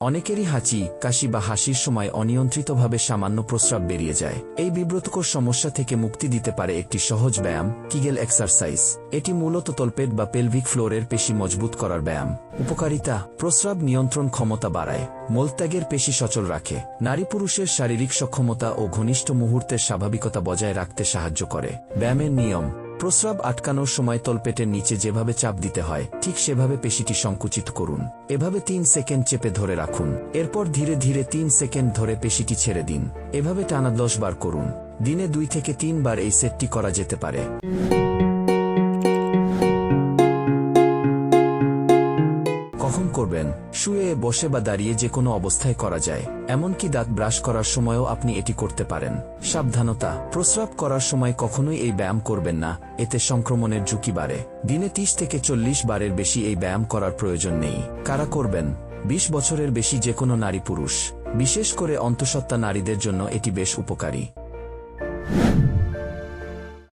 অনেকেরই হাঁচি, কাশি বা হাসির সময় অনিয়ন্ত্রিতভাবে সামান্য প্রস্রাব বেরিয়ে যায়। এই বিব্রতকর সমস্যা থেকে মুক্তি দিতে পারে একটি সহজ ব্যায়াম, কিগেল এক্সারসাইজ। এটি মূলত তলপেট বা পেলভিক ফ্লোরের পেশি মজবুত করার ব্যায়াম। উপকারিতা: প্রস্রাব নিয়ন্ত্রণ ক্ষমতা বাড়ায়, মলত্যাগের পেশি সচল রাখে, নারী পুরুষের শারীরিক সক্ষমতা ও ঘনিষ্ঠ মুহূর্তের স্বাভাবিকতা বজায় রাখতে সাহায্য করে। ব্যায়ামের নিয়ম: প্রস্রাব আটকানোর সময় তলপেটের নিচে যেভাবে চাপ দিতে হয় ঠিক সেভাবে পেশিটি সংকুচিত করুন। এভাবে 3 সেকেন্ড চেপে ধরে রাখুন। এরপর ধীরে ধীরে 3 সেকেন্ড ধরে পেশিটি ছেড়ে দিন। এভাবে টানা 10 বার করুন। দিনে 2 থেকে 3 বার এই সেটটি করা যেতে পারে। কখন করবেন? শুয়ে, বসে বা দাঁড়িয়ে যে কোনো অবস্থায় করা যায়। এমনকি দাঁত ব্রাশ করার সময়ও আপনি এটি করতে পারেন। সাবধানতা: প্রস্রাব করার সময় কখনোই এই ব্যায়াম করবেন না, এতে সংক্রমণের ঝুঁকি বাড়ে। দিনে 30 থেকে 40 বারের বেশি এই ব্যায়াম করার প্রয়োজন নেই। কারা করবেন? 20 বছরের বেশি যে কোনো নারী পুরুষ। বিশেষ করে অন্তঃসত্ত্বা নারীদের জন্য এটি বেশ উপকারী।